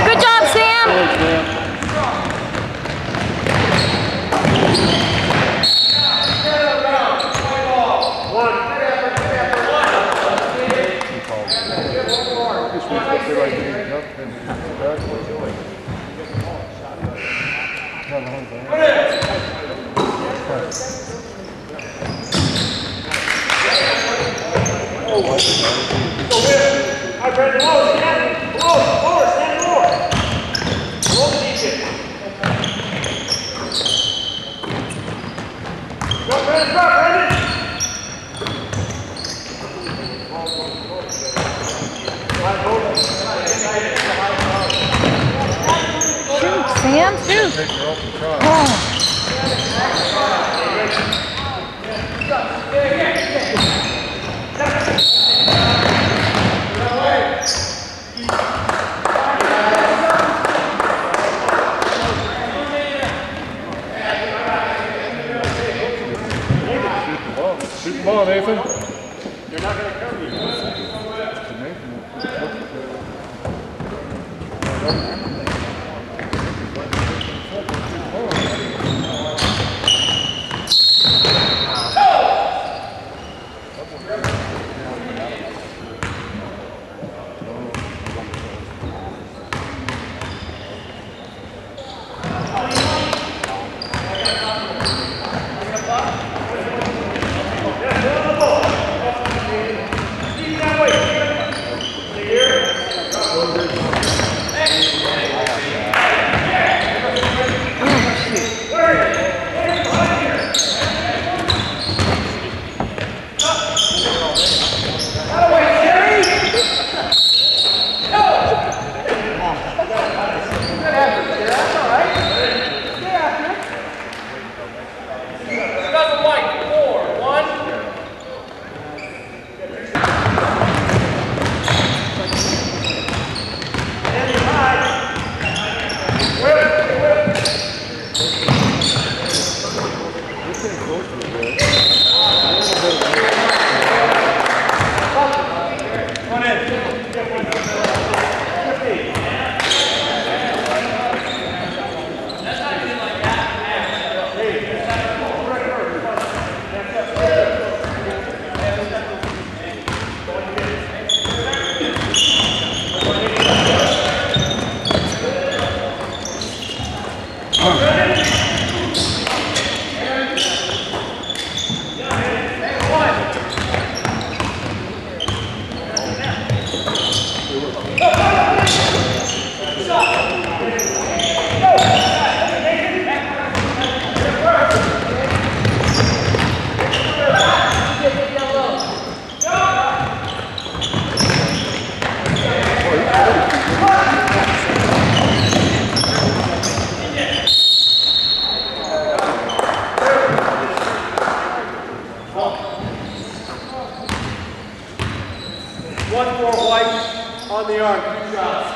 Good job, Sam. Shoot, Sam, shoot. Oh. Shoot the ball, Nathan. They're not going to cover you. One more white on the arm. Good job.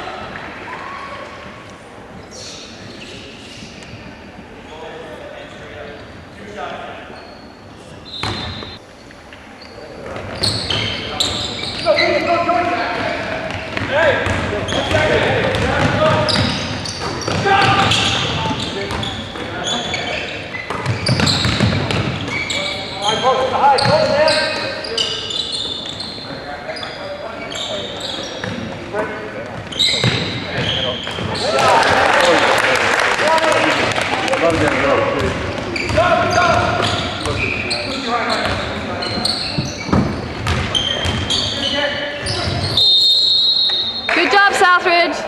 Good job, Southridge.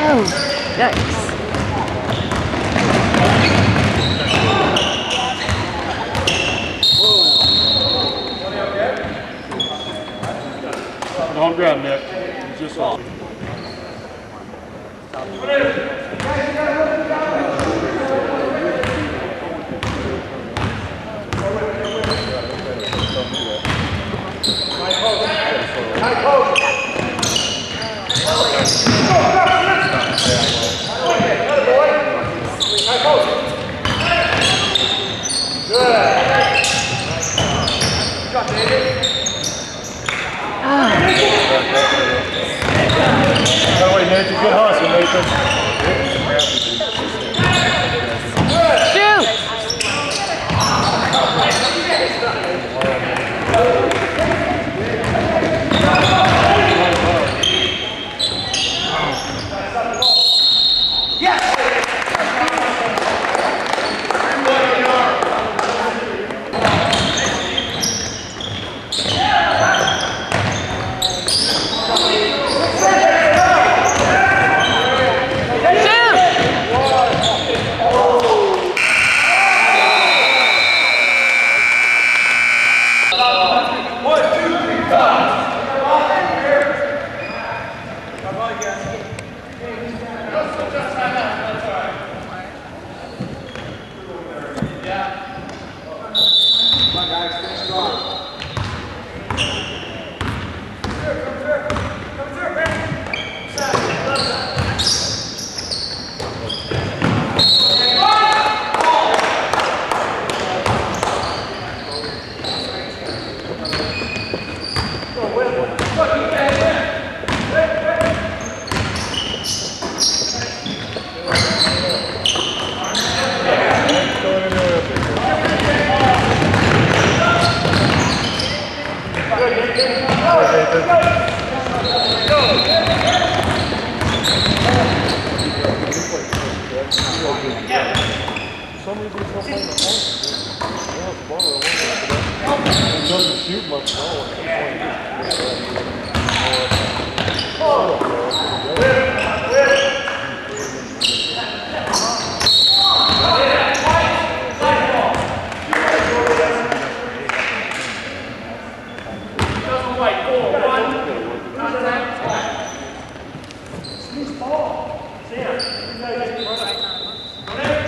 Oh, yikes. On ground, Nick. Just off. By the way, Nathan, good hustle, Nathan. Shoot! Doesn't shoot much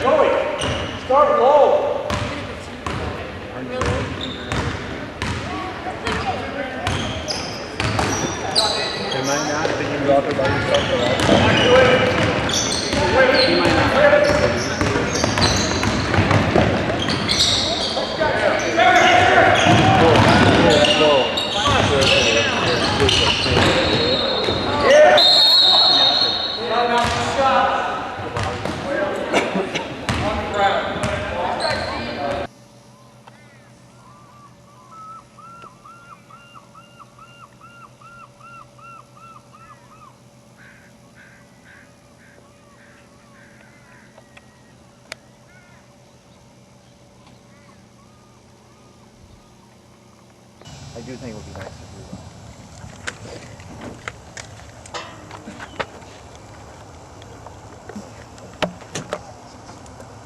Joey, start low. They might not think you go out there by yourself for that. I do think it would be nice to do that.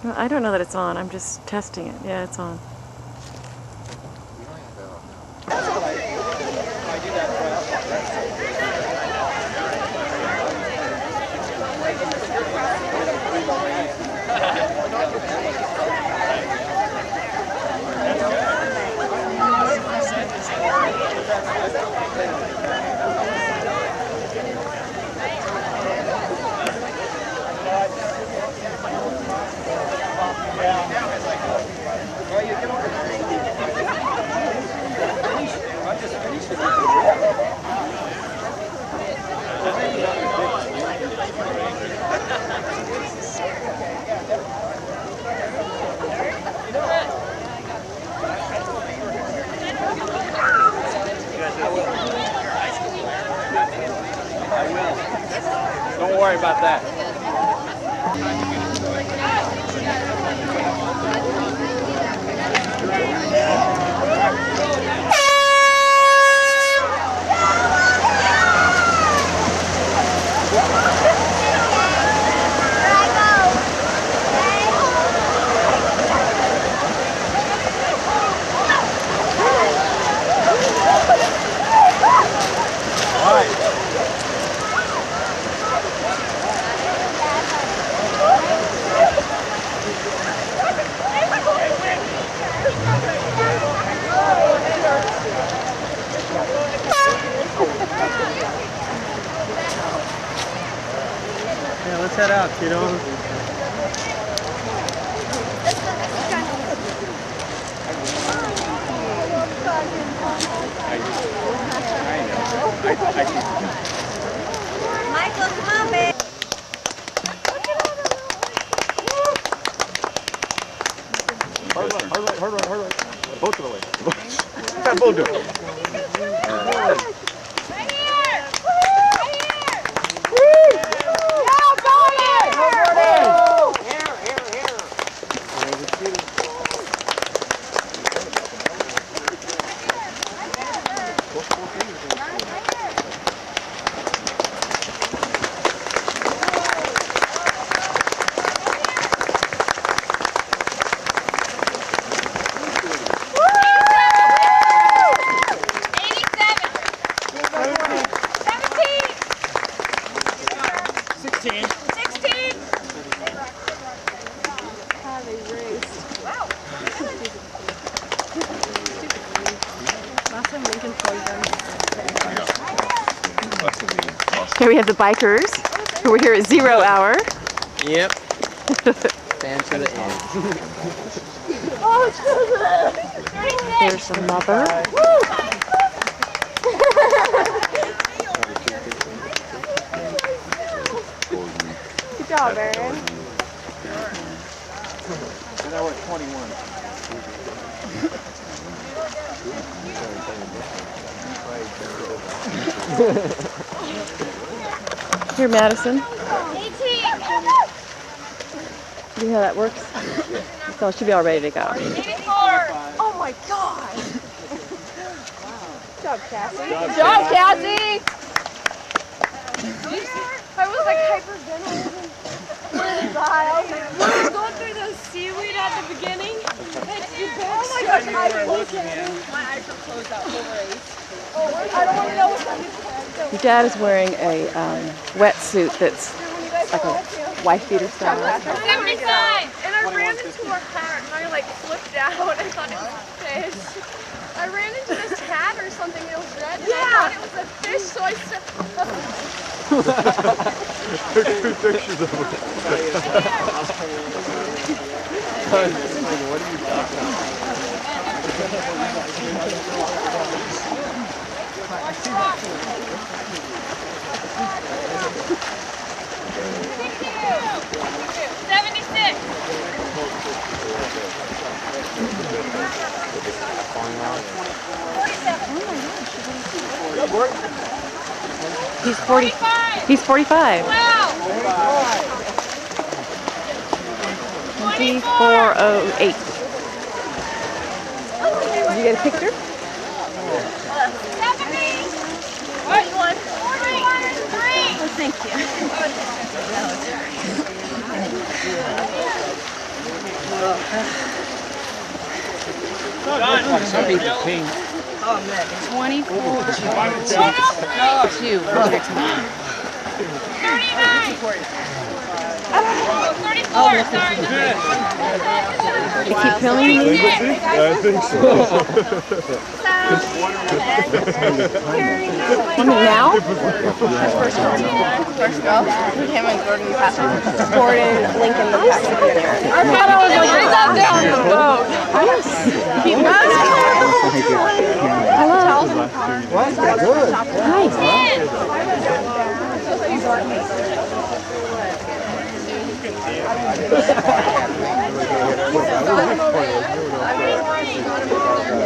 Well, I don't know that it's on. I'm just testing it. Yeah, it's on. Don't worry about that. that out, kiddo. Michael, come on, babe. Hard right. Both of the way. Both do it. Right here. Here we have the bikers who were here at 0 hour. Yep. Stand to the end. There's some mother. Good job, Aaron. And now we're at 21. Here, Madison. 18. See how that works? So it should be all ready to go. 84. Oh my God. Good job, Cassie. Good job, Cassie. I was like hyperventilating. I was going through the seaweed at the beginning. Oh my gosh, my eyes are closed out for race. I don't want to know what's on his head. Your dad is wearing a wetsuit that's like a wife beater style. 75. And I ran into a hat and I like flipped out. I thought it was a fish. I ran into this hat or something. It was red and I thought it was a fish, so I said. Took 2 pictures of it. What are you talking about? He's 40. He's 45. Wow. 2408. Did you get a picture? 70. 41. 3. Oh, thank you. Some people pink. 24. 2. 39. Oh, 34. Sorry. They keep filming me? I think so. Now? First go. Him and Gordon supported Lincoln the past year. Our photo was like, he's up down the boat. Hello. What? Good. Nice.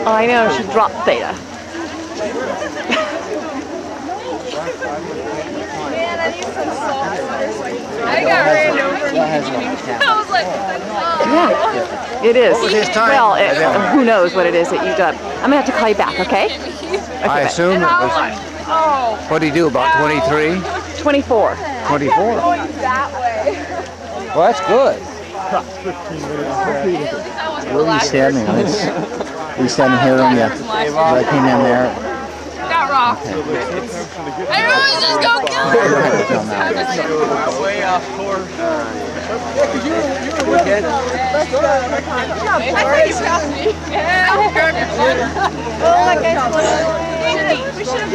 Oh, I know. She dropped Theta. Man, I need some salt water. I got ran over. I was like, Yeah, it is. Well, who knows what it is that you done. I'm going to have to call you back, okay? I assume it was, what do you do, about 23? 24. 24? that way. Well, that's good. Where are you standing? Are you standing here on the, I came in there. Got rocked. Everyone just go kill her. Way off course.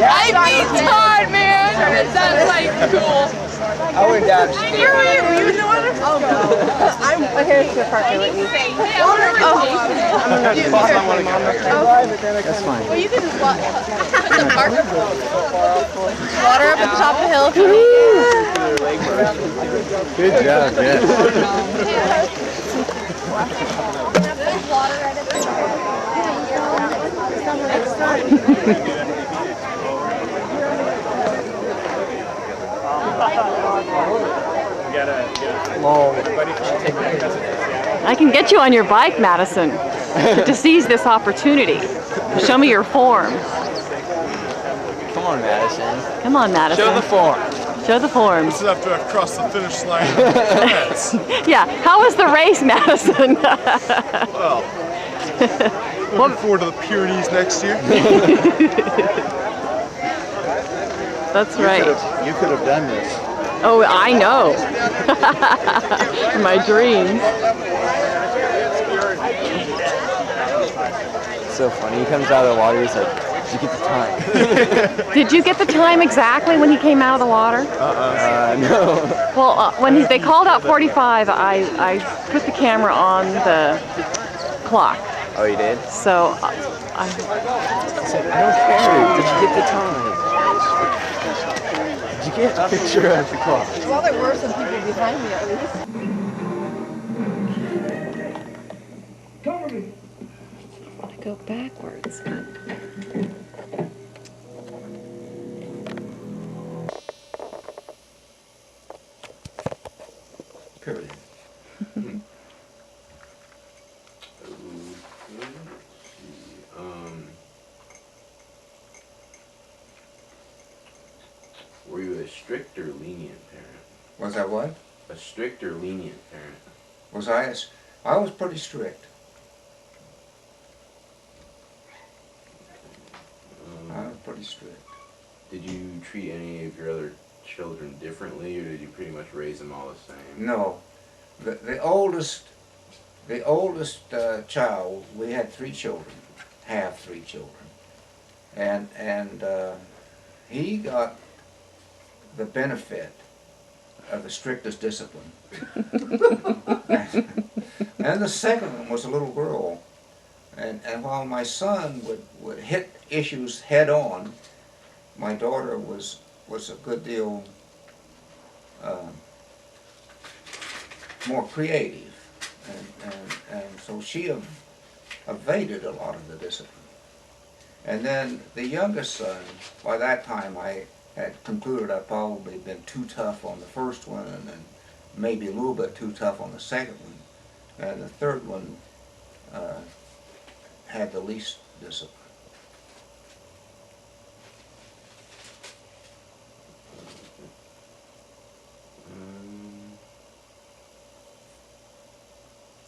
I beat Todd, man. That's like cool. I went down to Where were you? Were you in the water? Oh no. I'm okay. To the park with you. That's fine. Well, you can just walk in the park. Water up at the top of the hill. Good job, yeah. I can get you on your bike, Madison, to seize this opportunity. Show me your form. Come on, Madison. Come on, Madison. Show the form. Show the form. This is after I've crossed the finish line. Yeah, how was the race, Madison? Well, looking forward to the Pyrenees next year. That's right. You could have done this. Oh, I know. My dreams. It's so funny. He comes out of the water. He's like, "Did you get the time?" Did you get the time exactly when he came out of the water? No. Well, when they called out 45, I put the camera on the clock. Oh, you did? So I don't care. Did you get the time? Did you get a picture at the clock? Well, there were some people behind me at least. I want to go backwards. Period. Were you a strict or lenient parent? Was I what? A strict or lenient parent? Was I? I was pretty strict. I was pretty strict. Did you treat any of your other children differently, or did you pretty much raise them all the same? No, the oldest child. We had 3 children, have 3 children, and he got the benefit of the strictest discipline. And the second one was a little girl, and while my son would hit issues head on, my daughter was a good deal more creative, and so she evaded a lot of the discipline. And then the youngest son, by that time I had concluded I'd probably been too tough on the first one, and then maybe a little bit too tough on the second one, and the third one had the least discipline.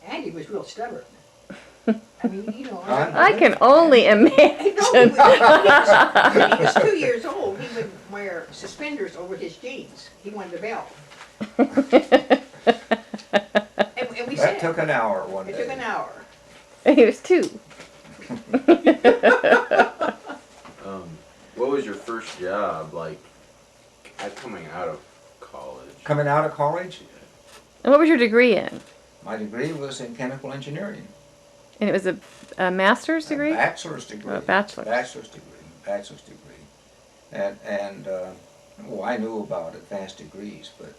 Andy was real stubborn. I mean, you know. I can only imagine. When he was 2 years old, he would wear suspenders over his jeans. He wanted a belt. And we That took an hour one day. It took an hour. He was 2. What was your first job like coming out of college? Coming out of college, And what was your degree in? my degree was in chemical engineering. And it was a master's degree? A bachelor's degree. Oh, a bachelor's. Bachelor's degree. And well, I knew about advanced degrees, but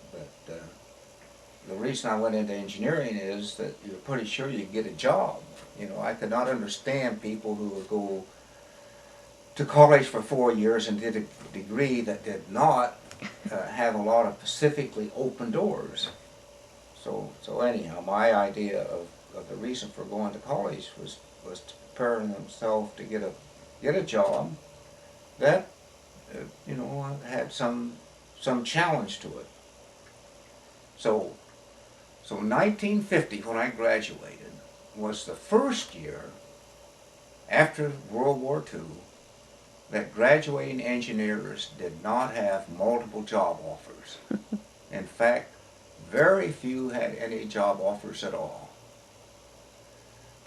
the reason I went into engineering is that you're pretty sure you get a job. You know, I could not understand people who would go to college for 4 years and did a degree that did not have a lot of specifically open doors. So anyhow, my idea of the reason for going to college was to prepare themselves to get a job that you know, had some challenge to it. So 1950, when I graduated, was the first year after World War II that graduating engineers did not have multiple job offers. In fact, very few had any job offers at all.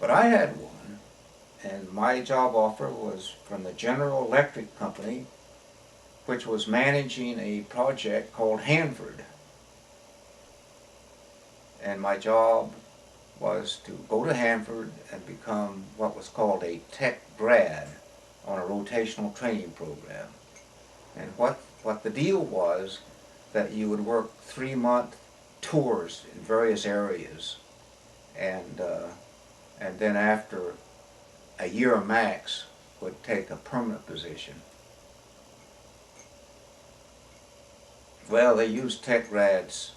But I had one, and my job offer was from the General Electric Company which was managing a project called Hanford. And my job was to go to Hanford and become what was called a tech grad on a rotational training program. And what the deal was that you would work 3-month tours in various areas, and then after a year max would take a permanent position. Well, they used tech grads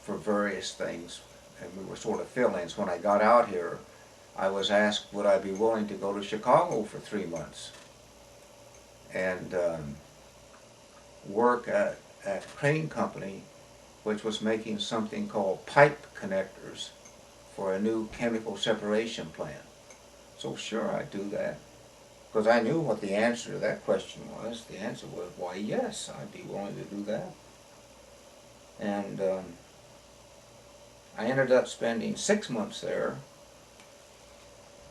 for various things, and we were sort of fill-ins. When I got out here, I was asked would I be willing to go to Chicago for 3 months and work at a crane company which was making something called pipe connectors for a new chemical separation plant. So sure, I'd do that, because I knew what the answer to that question was. The answer was, why, yes, I'd be willing to do that. And I ended up spending 6 months there,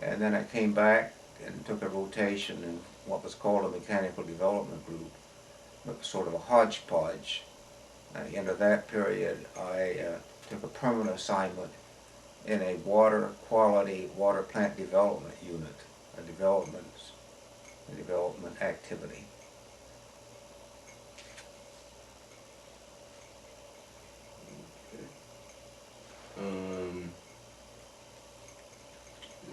and then I came back and took a rotation in what was called a mechanical development group. It was sort of a hodgepodge. At the end of that period, I took a permanent assignment in a water quality water plant development unit, a development activity.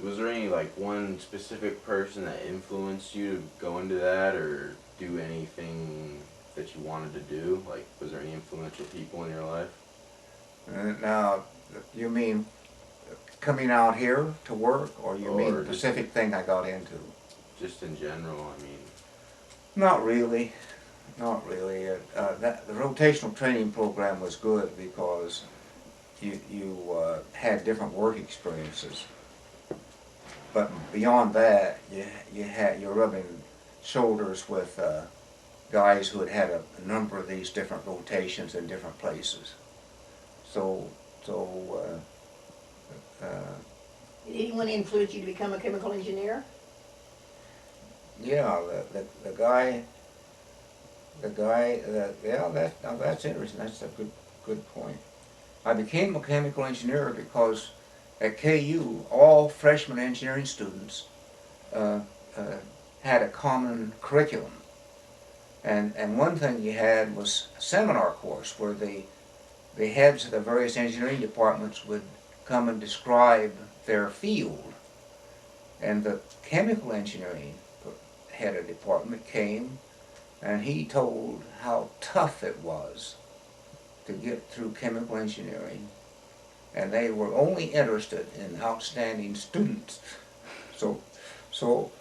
Was there any, like, one specific person that influenced you to go into that or do anything that you wanted to do? Like, was there any influential people in your life? Now, you mean coming out here to work, or you mean the specific thing I got into? Just in general, I mean. Not really. Not really. The rotational training program was good because you had different work experiences. But beyond that, you're rubbing shoulders with guys who had had a number of these different rotations in different places. Did anyone influence you to become a chemical engineer? Yeah, the guy. Yeah, that's interesting. That's a good point. I became a chemical engineer because at KU, all freshman engineering students had a common curriculum. And one thing you had was a seminar course where the heads of the various engineering departments would come and describe their field. And the chemical engineering head of department came, and he told how tough it was to get through chemical engineering. And they were only interested in outstanding students. So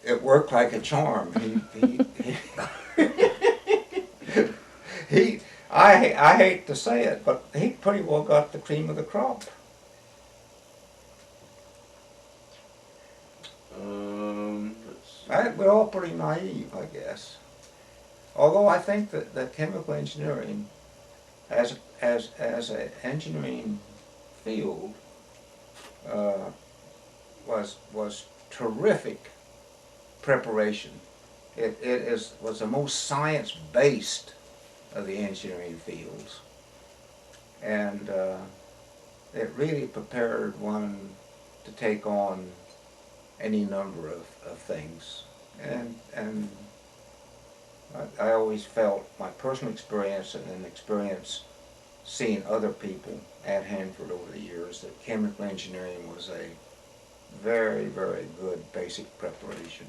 it worked like a charm. I hate to say it, but he pretty well got the cream of the crop. We're all pretty naive, I guess. Although I think that chemical engineering, as an engineering field, was terrific preparation. It was the most science-based of the engineering fields, and it really prepared one to take on any number of things. And I always felt my personal experience and an experience seeing other people at Hanford over the years that chemical engineering was a very, very good basic preparation.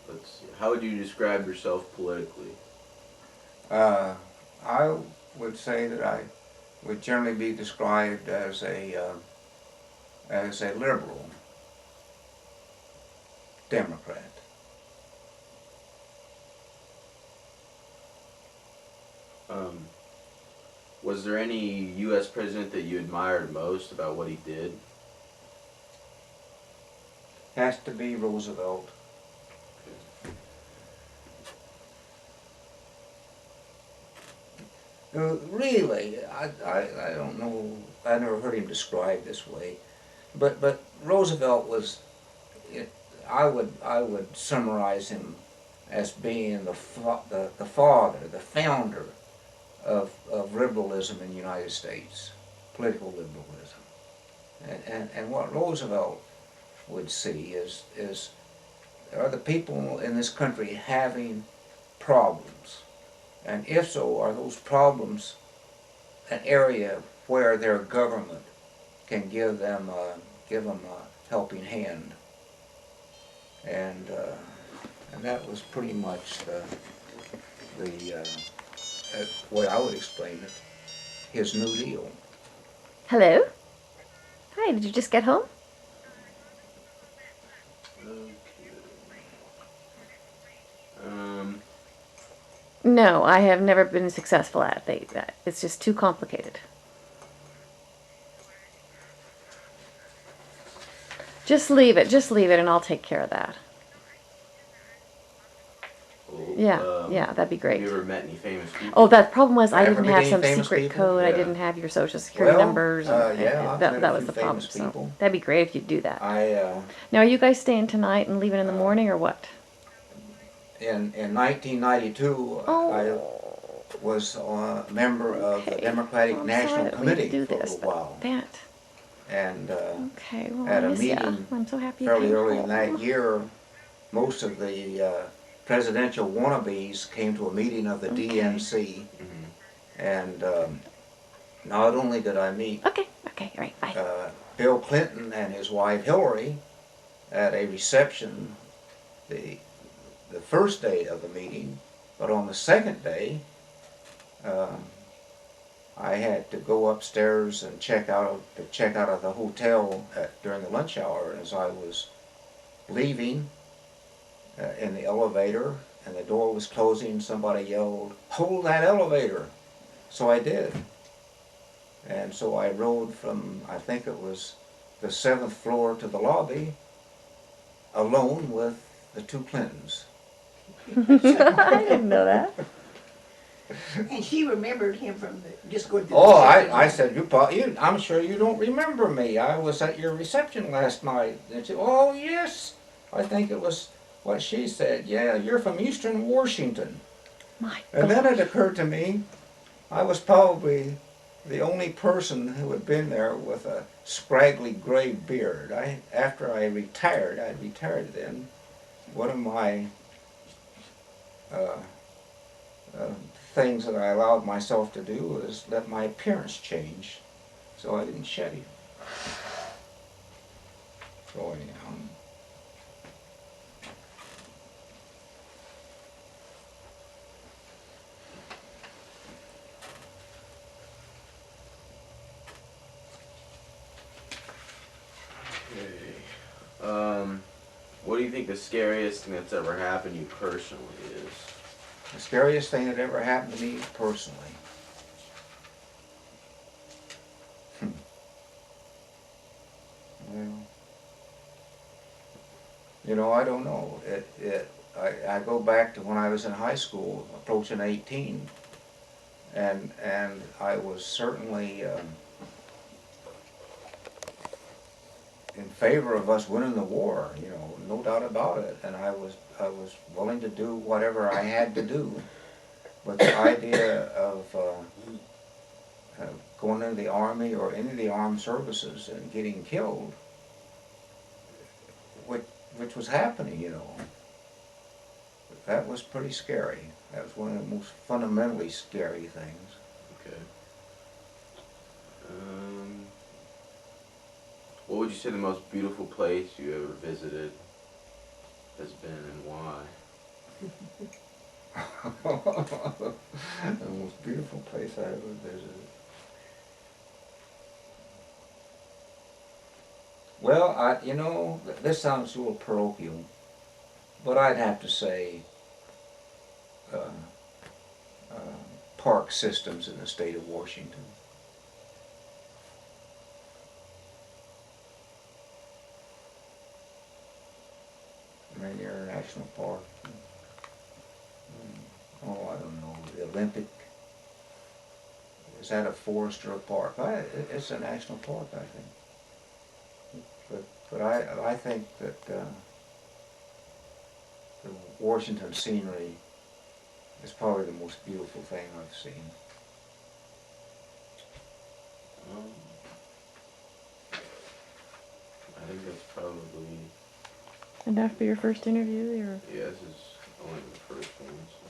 Let's see. How would you describe yourself politically? I would say that I would generally be described as a liberal Democrat. Was there any U.S. president that you admired most about what he did? Has to be Roosevelt. Really, I don't know, I never heard him described this way, but Roosevelt was I would summarize him as being the father, the founder of liberalism in the United States, political liberalism. And what Roosevelt would see is are the people in this country having problems? And if so, are those problems an area where their government can give them a helping hand? And that was pretty much the way I would explain it, his New Deal. Hello? Hi, did you just get home? No, I have never been successful at that. It's just too complicated. Just leave it, and I'll take care of that. Yeah, that'd be great. Have you ever met any famous people? Oh, that problem was I Ever didn't met have any some famous secret people? code. I Yeah. didn't have your social security Well, numbers. yeah, I've met a that was few the problem. famous So people. that'd be great if you'd do that. I Now, are you guys staying tonight and leaving in the morning, or what? in 1992, Oh. I was a member of the Democratic I'm National sorry that we Committee do for a this, little while, That. and Okay. Well, at I a miss ya. meeting I'm so happy you fairly came early in that home. year, most of the presidential wannabes came to a meeting of the DNC, and not only did I meet Okay. All right. Bye. Bill Clinton and his wife Hillary at a reception the first day of the meeting, but on the second day, I had to go upstairs and check out of the hotel during the lunch hour. As I was leaving in the elevator and the door was closing, somebody yelled, "Hold that elevator!" So I did. And so I rode from, I think it was the 7th floor to the lobby, alone with the two Clintons. I didn't know that. And she remembered him from just going through. Oh, the I said, I'm sure you don't remember me. I was at your reception last night. And she, oh yes, I think it was what she said. Yeah, you're from Eastern Washington. My And God. then it occurred to me, I was probably the only person who had been there with a scraggly gray beard. After I retired, I'd retired then, one of my things that I allowed myself to do was let my appearance change, so I didn't shed it. So anyhow. What do you think the scariest thing that's ever happened to you personally is? The scariest thing that ever happened to me personally. Well, you know, I don't know. I go back to when I was in high school, approaching 18, and I was certainly in favor of us winning the war, you know, no doubt about it. And I was willing to do whatever I had to do. But the idea of going into the Army or any of the armed services and getting killed, which was happening, you know, that was pretty scary. That was one of the most fundamentally scary things. Okay. What would you say the most beautiful place you ever visited has been, and why? The most beautiful place I ever visited. Well, you know, this sounds a little parochial, but I'd have to say park systems in the state of Washington. Rainier National Park. Oh, I don't know, the Olympic. Is that a forest or a park? It's a national park, I think. But I think that the Washington scenery is probably the most beautiful thing I've seen. I think that's probably, Enough for your first interview, or yeah, this is only the first one, so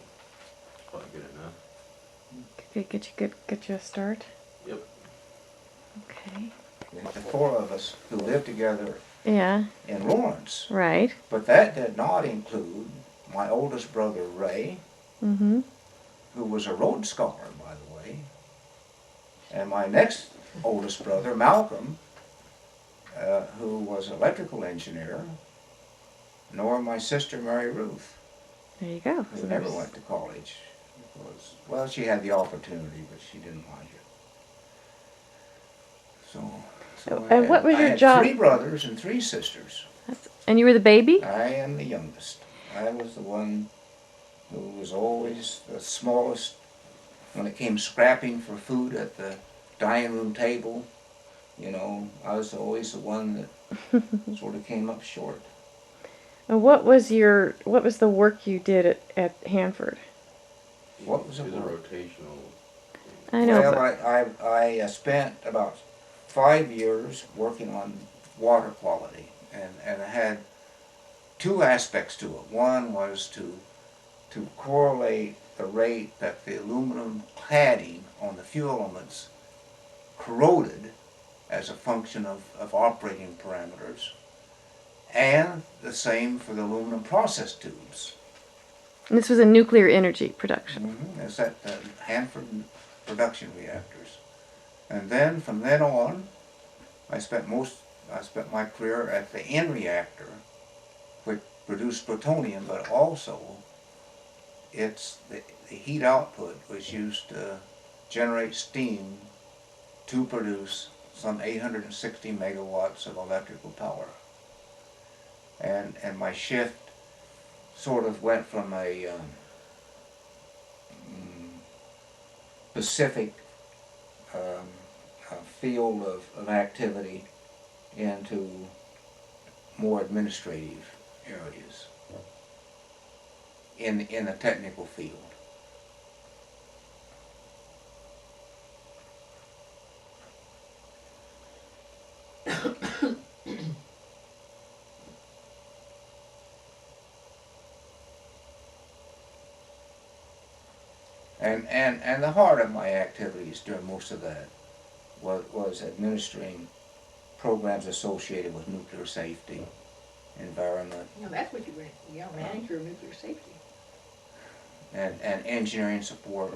it's probably good enough. get you a start? Yep. Okay. The four of us who lived together Yeah. in Lawrence, Right. but that did not include my oldest brother Ray, Mm-hmm. who was a Rhodes Scholar, by the way, and my next oldest brother Malcolm, who was an electrical engineer, nor my sister Mary Ruth, There you go. who So never there's- went to college. Because, well, she had the opportunity, but she didn't like it. So And what was I your had job? 3 brothers and 3 sisters. And you were the baby? I am the youngest. I was the one who was always the smallest when it came scrapping for food at the dining room table. You know, I was always the one that sort of came up short. And what was the work you did at Hanford? What was It it? was a rotational. I know. Well, but- I spent about 5 years working on water quality, and it had 2 aspects to it. One was to correlate the rate that the aluminum cladding on the fuel elements corroded as a function of operating parameters, and the same for the aluminum process tubes. And this was a nuclear energy production. It's at the Hanford production reactors. And then from then on, I spent my career at the N reactor, which produced plutonium, but also it's the heat output was used to generate steam to produce some 860 megawatts of electrical power. And my shift sort of went from a specific field of activity into more administrative areas in the technical field. And the heart of my activities during most of that was administering programs associated with nuclear safety, environment, No, that's what you ran. Yeah, manager of nuclear safety. and engineering support,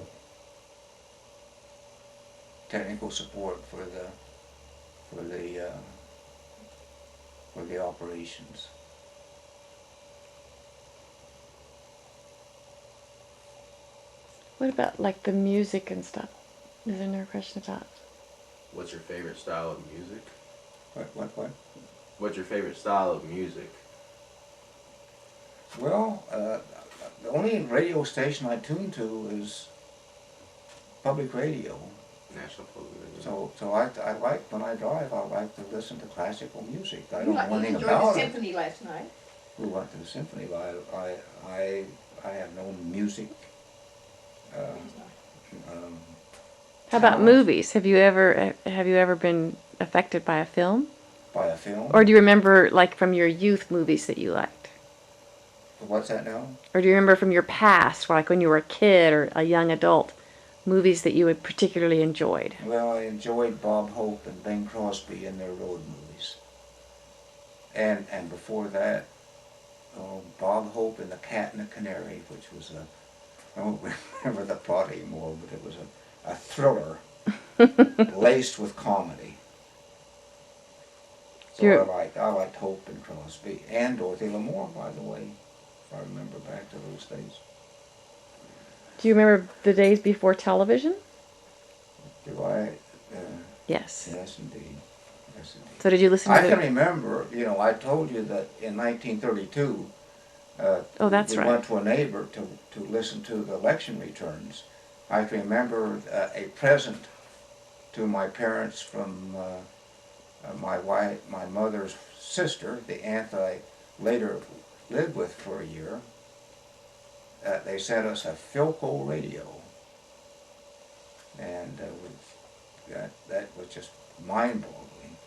technical support for the operations. What about like the music and stuff? Is there no question about? What's your favorite style of music? What? What's your favorite style of music? Well, the only radio station I tune to is public radio. National Public Radio. So I like, when I drive, I like to listen to classical music. I You don't know anything enjoyed the about it. symphony last night. We went to the symphony, but I have no music. How about movies? Have you ever been affected by a film? By a film? Or do you remember like from your youth movies that you liked? What's that now? Or do you remember from your past, like when you were a kid or a young adult, movies that you had particularly enjoyed? Well, I enjoyed Bob Hope and Bing Crosby in their road movies. And before that, Bob Hope and the Cat and the Canary, which was I don't remember the plot anymore, but it was a thriller laced with comedy. So I liked Hope and Crosby, and Dorothy Lamour, by the way, if I remember back to those days. Do you remember the days before television? Do I? Yes. Yes, indeed. Yes, indeed. So did you listen to I can remember, I told you that in 1932, Oh, that's we right. went to a neighbor to listen to the election returns. I can remember a present to my parents from my mother's sister, the aunt that I later lived with for a year, they sent us a Philco radio, and that was just mind-boggling.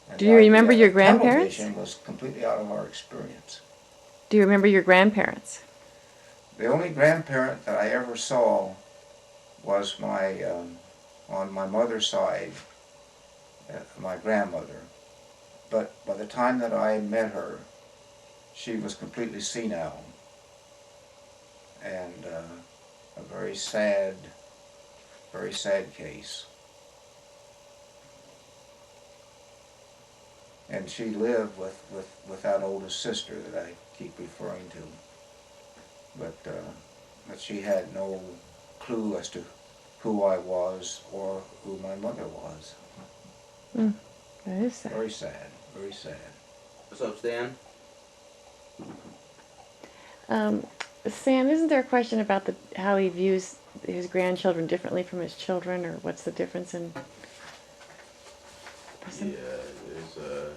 And Do you the remember idea your that grandparents? Television was completely out of our experience. Do you remember your grandparents? The only grandparent that I ever saw was on my mother's side, my grandmother. But by the time that I met her, she was completely senile, and a very sad case. And she lived with that oldest sister that I keep referring to. But she had no clue as to who I was or who my mother was. That is sad. Very sad, very sad. What's up, Stan? Sam, isn't there a question about how he views his grandchildren differently from his children, or what's the difference in? Yeah, there's a.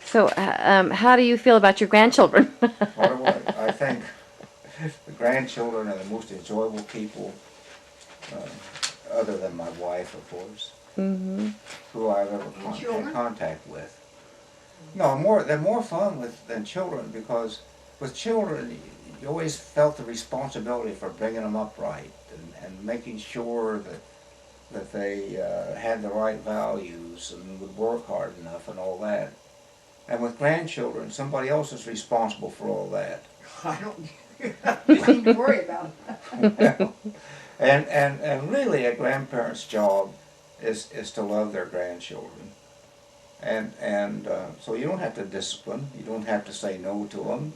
So, how do you feel about your grandchildren? I think the grandchildren are the most enjoyable people, other than my wife, of course, who I've ever had contact with. No, they're more fun than children, because with children you always felt the responsibility for bringing them up right and making sure that they had the right values and would work hard enough and all that. And with grandchildren, somebody else is responsible for all that. I don't seem to worry about it. Well, and really a grandparent's job is to love their grandchildren. And so you don't have to discipline, you don't have to say no to them,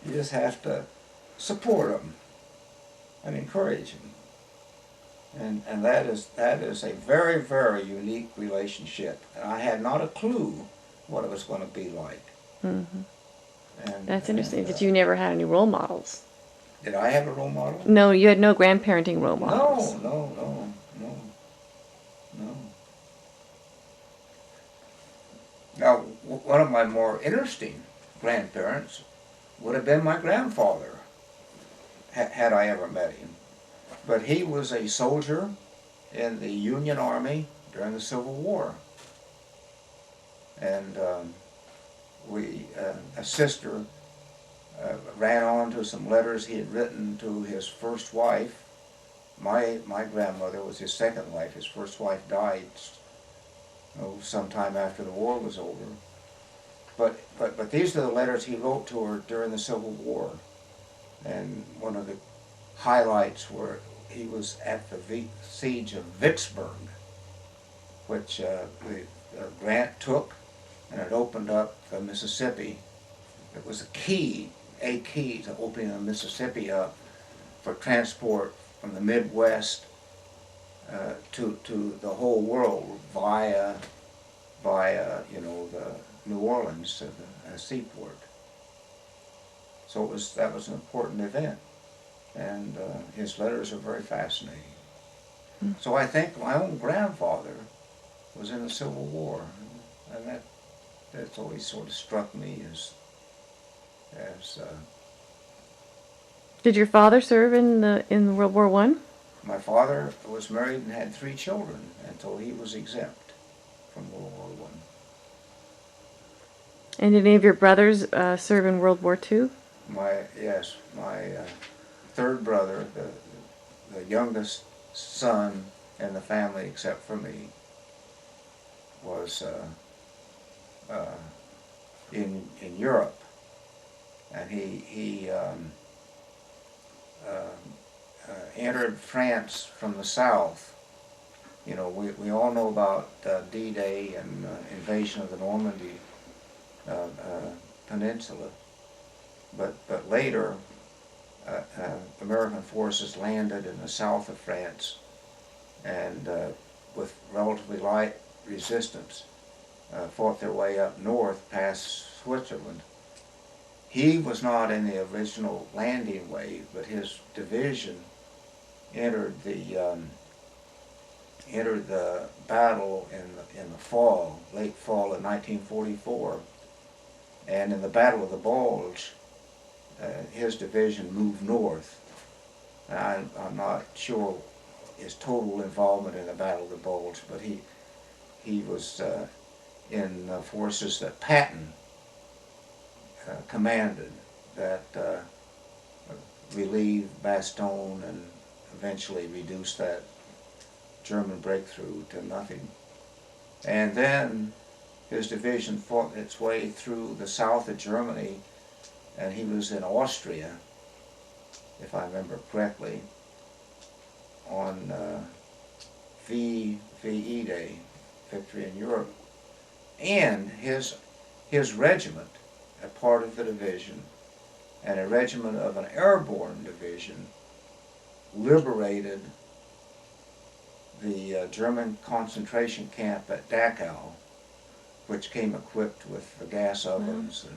you just have to support them and encourage them. And that is a very, very unique relationship. And I had not a clue what it was going to be like. And, That's interesting that you never had any role models. Did I have a role model? No, you had no grandparenting role models. No. Now, one of my more interesting grandparents would have been my grandfather, had I ever met him. But he was a soldier in the Union Army during the Civil War. And a sister ran on to some letters he had written to his first wife. My grandmother was his second wife. His first wife died sometime after the war was over. But these are the letters he wrote to her during the Civil War. And one of the highlights were he was at the siege of Vicksburg, which Grant took, and it opened up the Mississippi. It was a key to opening the Mississippi up for transport from the Midwest to the whole world via the New Orleans seaport. So that was an important event, and his letters are very fascinating. So I think my own grandfather was in the Civil War, and that's always sort of struck me as Did your father serve in World War I? My father was married and had 3 children until he was exempt from World War I. And did any of your brothers serve in World War II? My third brother, the youngest son in the family except for me, was in Europe, and he entered France from the south. You know, we all know about D-Day and invasion of the Normandy Peninsula, but later American forces landed in the south of France, and with relatively light resistance fought their way up north past Switzerland. He was not in the original landing wave, but his division entered the entered the battle in the fall, late fall of 1944, and in the Battle of the Bulge, his division moved north. I'm not sure his total involvement in the Battle of the Bulge, but he was in the forces that Patton commanded, that relieved Bastogne and eventually reduced that German breakthrough to nothing. And then his division fought its way through the south of Germany, and he was in Austria, if I remember correctly, on VE Day, Victory in Europe. And his regiment, a part of the division, and a regiment of an airborne division, liberated the German concentration camp at Dachau, which came equipped with the gas ovens and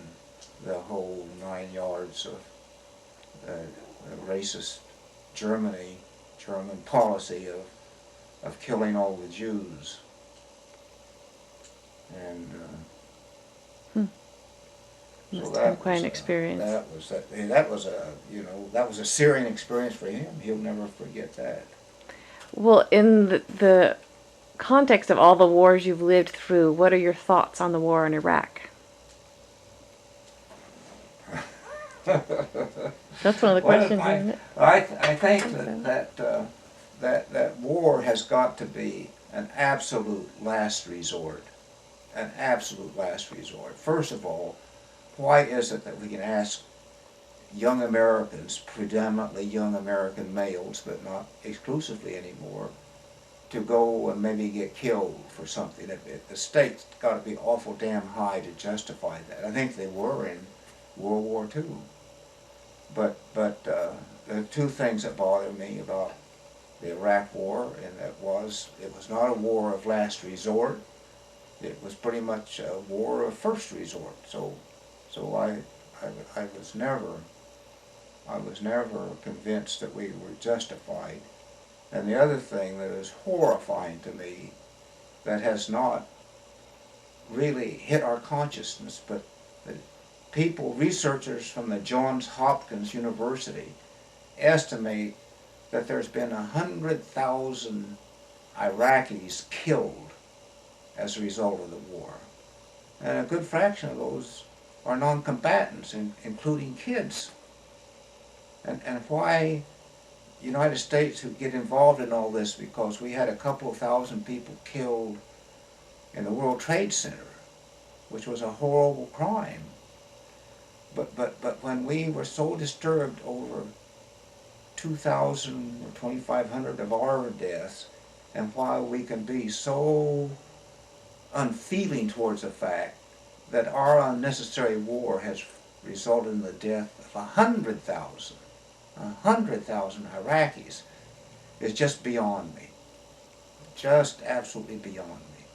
the whole 9 yards of racist German policy of killing all the Jews. And Must have been quite an experience. That was a searing experience for him. He'll never forget that. Well, in the context of all the wars you've lived through, what are your thoughts on the war in Iraq? That's one of the questions, isn't it? I think that war has got to be an absolute last resort. An absolute last resort. First of all, why is it that we can ask young Americans, predominantly young American males, but not exclusively anymore, to go and maybe get killed for something? The state's got to be awful damn high to justify that. I think they were in World War II. But the two things that bother me about the Iraq War, and it was not a war of last resort. It was pretty much a war of first resort. So I was never convinced that we were justified. And the other thing that is horrifying to me, that has not really hit our consciousness, but people, researchers from the Johns Hopkins University estimate that there's been 100,000 Iraqis killed as a result of the war. And a good fraction of those are non-combatants, including kids. And why the United States would get involved in all this? Because we had a couple of thousand people killed in the World Trade Center, which was a horrible crime. But when we were so disturbed over 2,000 or 2,500 of our deaths, and why we can be so unfeeling towards the fact that our unnecessary war has resulted in the death of 100,000 Iraqis, is just beyond me. Just absolutely beyond me.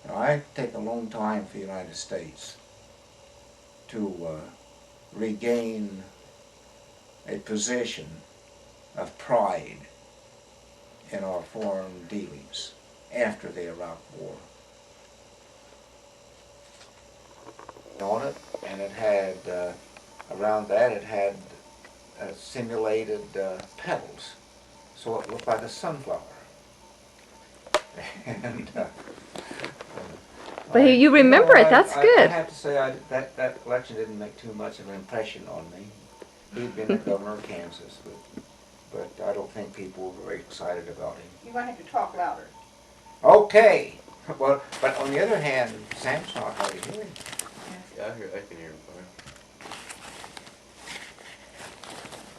Now, I take a long time for the United States to regain a position of pride in our foreign dealings after the Iraq War. On it, and it had, around that it had simulated petals, so it looked like a sunflower. And but you remember it, that's good. I have to say that election didn't make too much of an impression on me. He'd been the governor of Kansas, but I don't think people were very excited about him. You're going to have to talk louder. Okay. Well, but on the other hand, Sam's not hard to hear. Yeah, I can hear him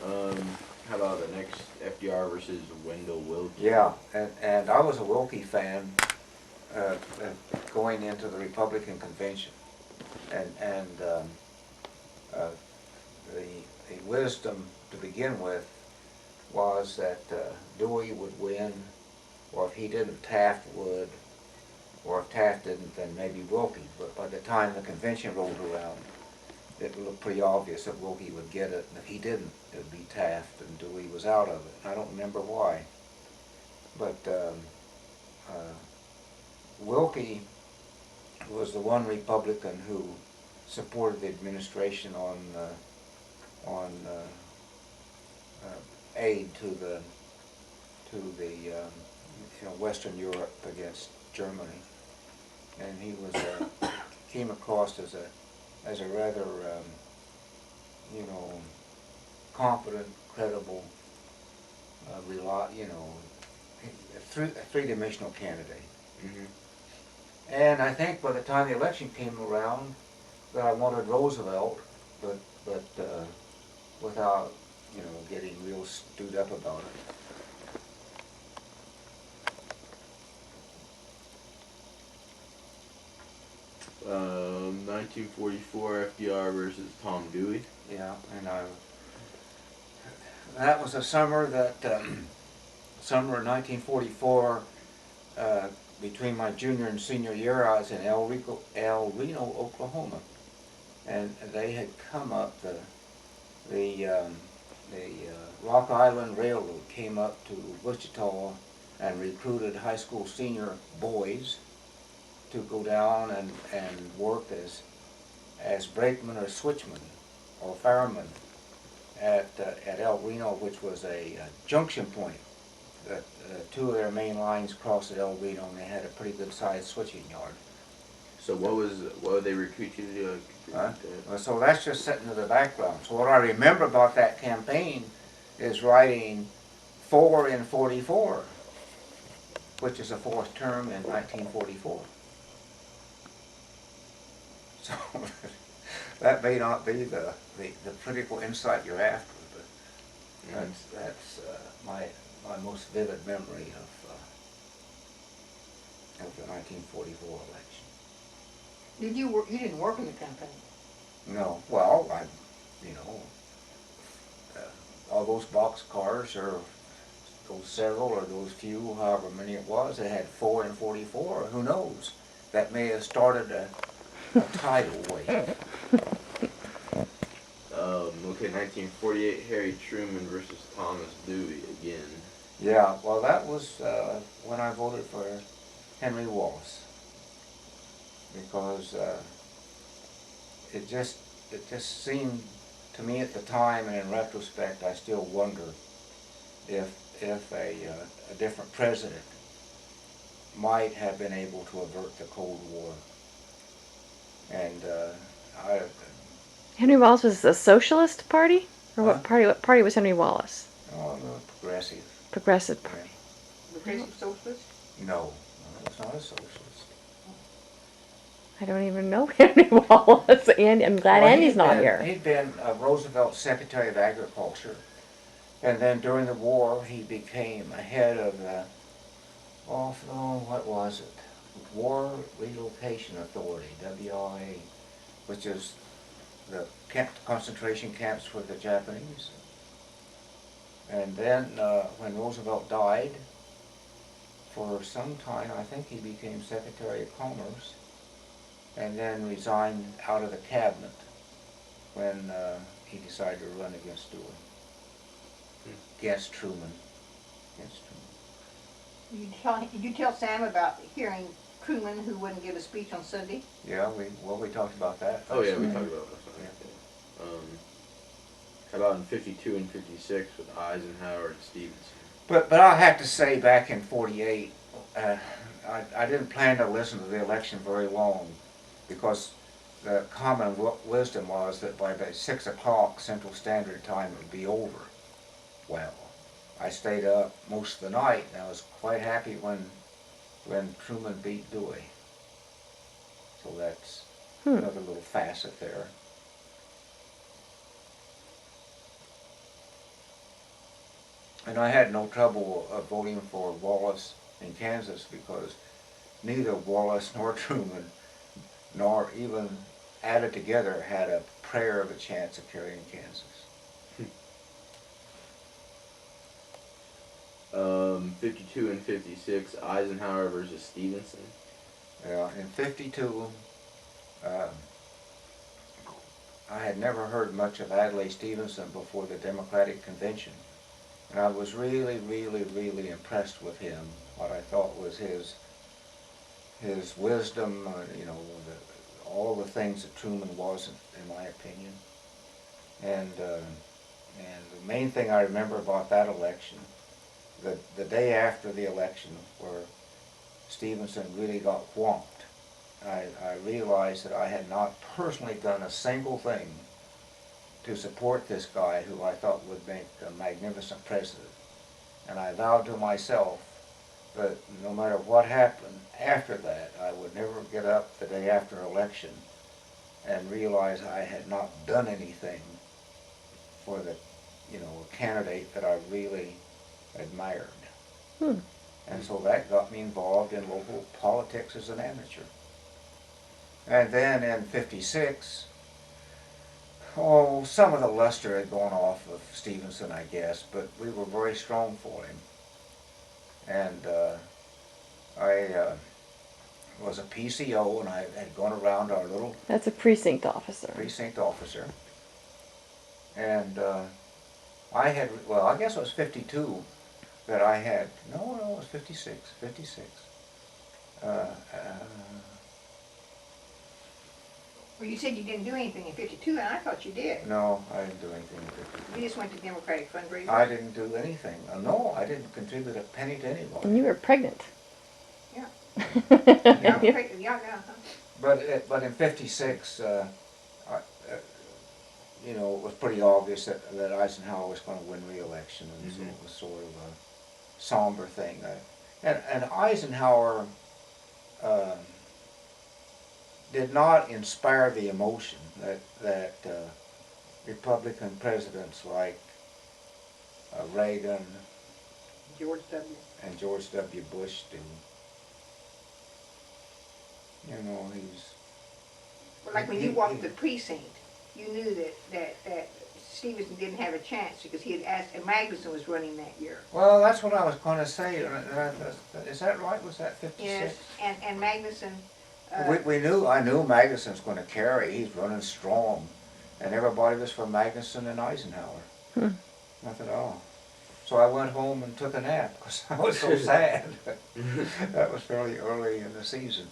fine. How about the next FDR versus Wendell Willkie? Yeah, and I was a Willkie fan going into the Republican convention, and the wisdom to begin with was that Dewey would win, or if he didn't, Taft would, or if Taft didn't, then maybe Willkie. But by the time the convention rolled around, it looked pretty obvious that Willkie would get it, and if he didn't, it would be Taft, and Dewey was out of it. I don't remember why. But Wilkie was the one Republican who supported the administration on aid to the Western Europe against Germany, and he was came across as a rather competent, credible, a three-dimensional candidate. Mm-hmm. And I think by the time the election came around, that I wanted Roosevelt, but without getting real stewed up about it. 1944 FDR versus Tom Dewey. Yeah, and that was a summer that summer of 1944. Between my junior and senior year, I was in El Reno, Oklahoma, and they had come up the Rock Island Railroad came up to Wichita and recruited high school senior boys to go down and work as brakemen or switchmen or firemen at El Reno, which was a junction point. Two of their main lines crossed at El Reno, and they had a pretty good sized switching yard. So what would they recruit you to do? So that's just setting to the background. So what I remember about that campaign is writing 4 in 44, which is a fourth term in 1944. So that may not be the political insight you're after, but that's my most vivid memory of the 1944 election. Did you work? You didn't work in the campaign. No, well, all those box cars, or those several, or those few, however many it was, it had 4 in 44. Who knows? That may have started a tidal wave. Okay, 1948, Harry Truman versus Thomas Dewey again. Yeah, well, that was when I voted for Henry Wallace, because it just seemed to me at the time, and in retrospect, I still wonder if a different president might have been able to avert the Cold War. And Henry Wallace was a socialist party? Or Huh? what party? What party was Henry Wallace? Progressive. Progressive Party. Progressive socialist? No, it was not a socialist. I don't even know Henry Wallace. And I'm glad Well, Andy's not here. He'd been Roosevelt's Secretary of Agriculture, and then during the war he became a head of the, what was it? War Relocation Authority, WRA, which is the concentration camps for the Japanese. And then when Roosevelt died, for some time I think he became Secretary of Commerce, and then resigned out of the cabinet when he decided to run against Dewey. Against Truman. Did you tell Sam about hearing Truman, who wouldn't give a speech on Sunday? Yeah, we talked about that. Oh yeah, we talked about that. How about in 52 and 56 with Eisenhower and Stevenson? But I have to say, back in '48, I didn't plan to listen to the election very long, because the common wisdom was that by about 6 o'clock Central Standard Time it would be over. Well, I stayed up most of the night, and I was quite happy when Truman beat Dewey. So that's another little facet there. And I had no trouble voting for Wallace in Kansas, because neither Wallace nor Truman, nor even added together, had a prayer of a chance of carrying Kansas. 52 and 56, Eisenhower versus Stevenson. Yeah, in '52, I had never heard much of Adlai Stevenson before the Democratic Convention. And I was really, really, really impressed with him, what I thought was his his wisdom, all the things that Truman wasn't, in my opinion. And the main thing I remember about that election, the day after the election, where Stevenson really got whomped, I realized that I had not personally done a single thing to support this guy who I thought would make a magnificent president. And I vowed to myself that no matter what happened after that, I would never get up the day after election and realize I had not done anything for the, a candidate that I really admired. And so that got me involved in local politics as an amateur. And then in '56, some of the luster had gone off of Stevenson, I guess, but we were very strong for him. And I was a PCO, and I had gone around our little That's a precinct officer. precinct officer. And I guess it was 52 that I had, no, it was 56. Well, you said you didn't do anything in '52, and I thought you did. No, I didn't do anything in 52. You just went to Democratic fundraisers. I didn't do anything. No, I didn't contribute a penny to anybody. And you were pregnant. Yeah. Yeah. Yeah. But in '56, it was pretty obvious that Eisenhower was going to win re-election, and so it was sort of a somber thing. And Eisenhower did not inspire the emotion that Republican presidents like Reagan George W. and George W. Bush do. He's... Well, like when you walked the precinct, you knew that Stevenson didn't have a chance because he had asked, and Magnuson was running that year. Well, that's what I was going to say. Is that right? Was that 56? Yes, and Magnuson... I knew Magnuson's going to carry. He's running strong. And everybody was for Magnuson and Eisenhower. Nothing at all. So I went home and took a nap because I was so sad. That was fairly early in the season.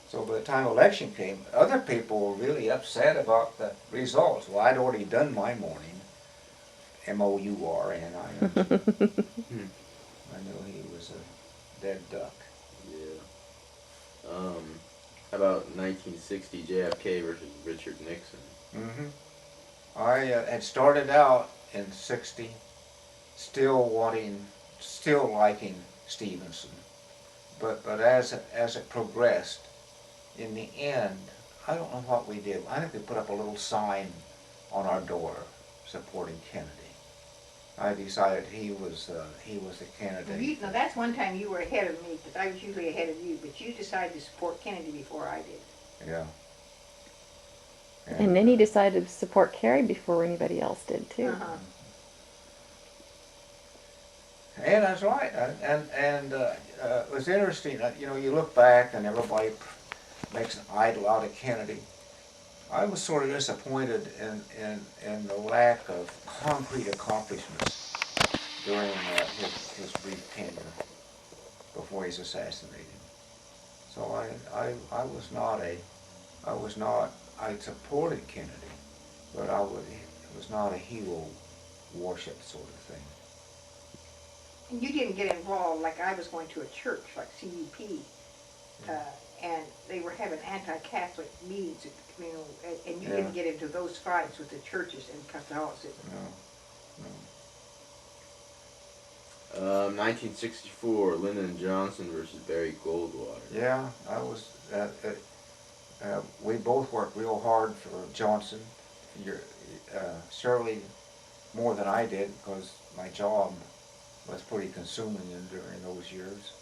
So by the time election came, other people were really upset about the results. Well, I'd already done my morning. M-O-U-R-N. I knew he was a dead duck. Yeah. How about 1960 JFK versus Richard Nixon? I had started out in '60 still liking Stevenson, but as it progressed, in the end, I don't know what we did. I think we put up a little sign on our door supporting Kennedy. I decided he was the candidate. Now that's one time you were ahead of me, because I was usually ahead of you, but you decided to support Kennedy before I did. Yeah. And then he decided to support Kerry before anybody else did, too. And that's right. And it was interesting. You look back and everybody makes an idol out of Kennedy. I was sort of disappointed in the lack of concrete accomplishments during his brief tenure before he's assassinated. So I supported Kennedy, but it was not a hero worship sort of thing. And you didn't get involved like I was going to a church, like CUP, and they were having anti-Catholic meetings, and you didn't get into those fights with the churches and Catholicism. No. 1964, Lyndon Johnson versus Barry Goldwater. Yeah, I was. We both worked real hard for Johnson. Surely more than I did, because my job was pretty consuming during those years.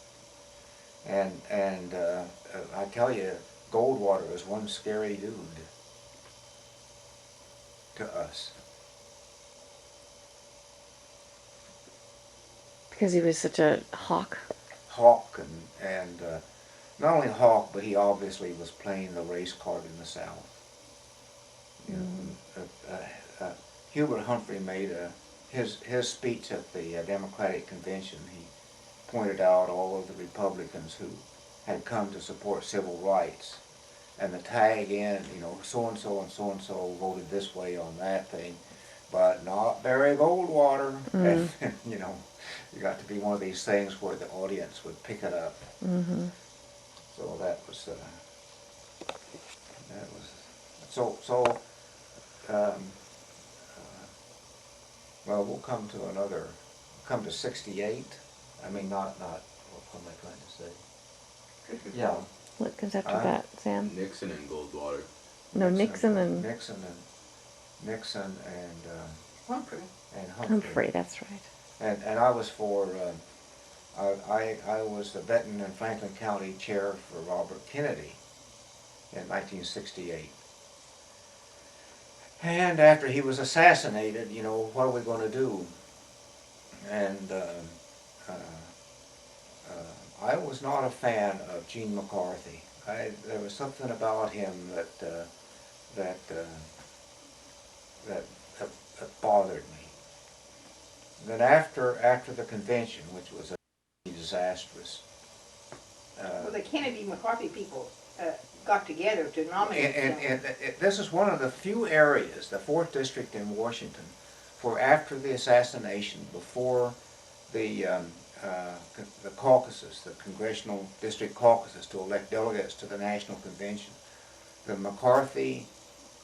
And I tell you, Goldwater was one scary dude to us. Because he was such a hawk. Hawk, and not only hawk, but he obviously was playing the race card in the South. Hubert Humphrey made his speech at the Democratic Convention. He pointed out all of the Republicans who had come to support civil rights. And the tag in, you know, so-and-so and so-and-so voted this way on that thing, but not Barry Goldwater. And, you know, you got to be one of these things where the audience would pick it up. So that was, well, we'll come to 68. I mean, not, what am I trying to say? Yeah. What comes after that, Sam? Nixon and Goldwater. No, Nixon and Nixon and Humphrey. Humphrey. That's right. And I was for, I was the Benton and Franklin County chair for Robert Kennedy in 1968. And after he was assassinated, you know, what are we going to do? And I was not a fan of Gene McCarthy. There was something about him that bothered me. Then after the convention, which was disastrous. Well, the Kennedy McCarthy people got together to nominate him. And this is one of the few areas, the 4th District in Washington, for after the assassination, before the caucuses, the Congressional District caucuses to elect delegates to the National Convention, the McCarthy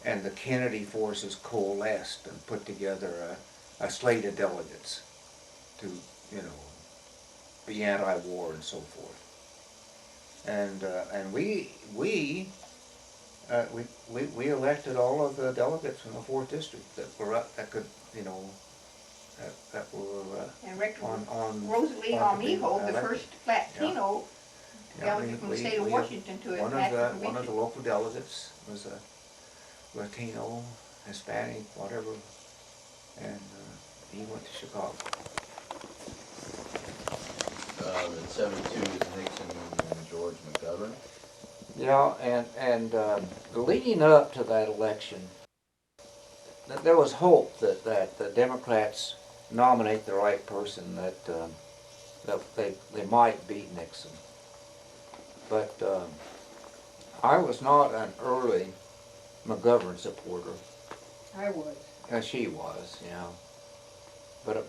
and the Kennedy forces coalesced and put together a slate of delegates to, you know, be anti-war and so forth. And we elected all of the delegates from the 4th District that were up, that could, you know, that were and on Rosalie Armijo, the first Latino delegate from the state of Washington to a national convention. One of the local delegates was a Latino, Hispanic, whatever, and he went to Chicago. In 72 was Nixon and George McGovern. Yeah, and leading up to that election, there was hope that the Democrats nominate the right person, that they might beat Nixon. But I was not an early McGovern supporter. I was. She was, yeah. But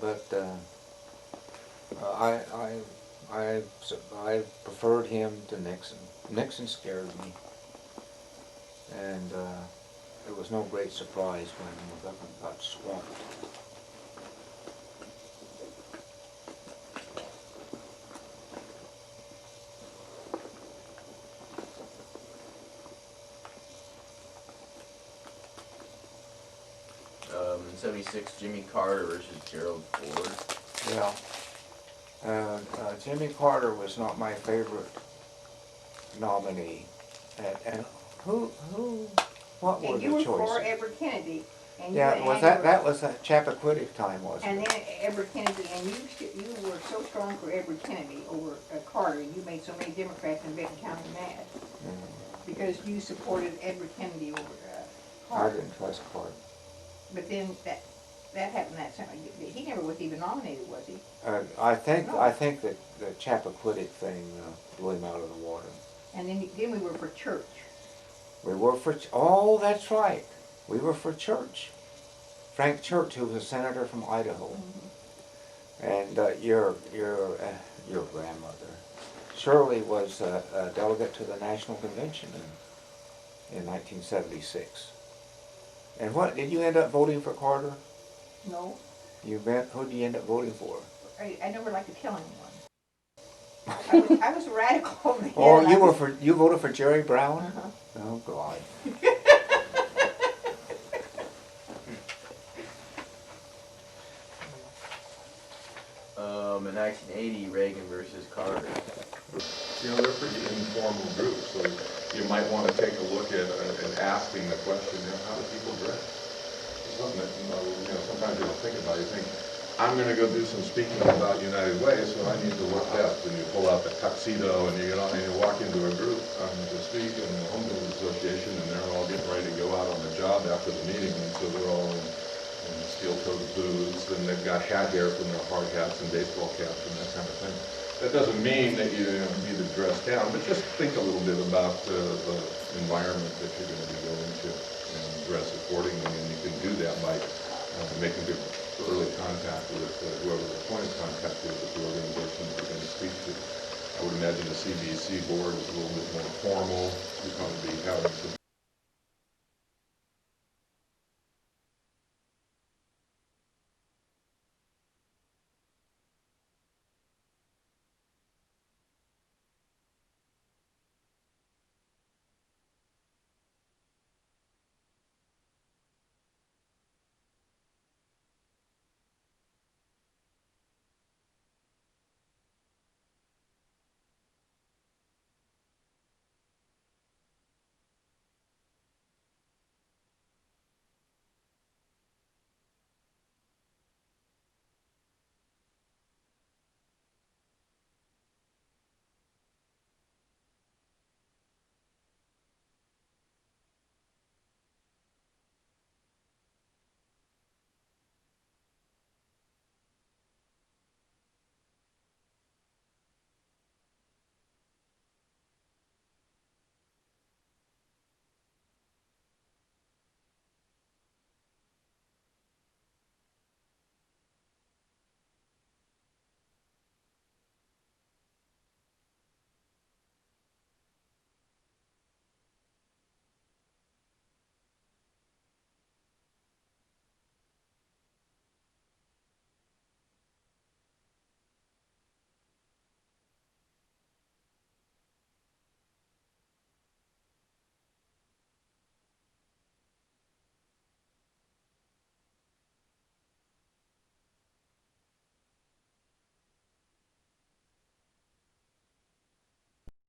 I preferred him to Nixon. Nixon scared me, and it was no great surprise when McGovern got swamped. In 76, Jimmy Carter versus Gerald Ford. Yeah. Jimmy Carter was not my favorite nominee. And what were the choices? And you were for Edward Kennedy. And Yeah, was that was Chappaquiddick time, wasn't and it? then Edward Kennedy, and you were so strong for Edward Kennedy over Carter, you made so many Democrats in Benton County mad. Because you supported Edward Kennedy over Carter. I didn't trust Carter. But then that happened that summer. He never was even nominated, was he? I think that the Chappaquiddick thing blew him out of the water. And then we were for Church. We were for, oh, that's right. We were for Church. Frank Church, who was a senator from Idaho. And your grandmother, Shirley, was a delegate to the National Convention in 1976. And what, did you end up voting for Carter? No. Who did you end up voting for? I never liked to tell anyone. I was radical. Oh, you voted for Jerry Brown? Uh-huh. Oh God. In 1980, Reagan versus Carter. You know, they're pretty informal groups, so you might want to take a look at and asking the question, you know, how do people dress? It's something that, you know, sometimes you don't think about. You think, I'm going to go do some speaking about United Way, so I need to look best. And you pull out the tuxedo and you get on and you walk into a group to speak in the Home Builders Association, and they're all getting ready to go out on the job after the meeting, and so they're all in steel-toed boots, and they've got hat hair from their hard hats and baseball caps and that kind of thing. That doesn't mean that you need to dress down, but just think a little bit about the environment that you're going to be going to and dress accordingly. And you can do that by making good early contact with whoever the point of contact is with the organization that you're going to speak to. I would imagine the CBC board is a little bit more formal. You're going to be having some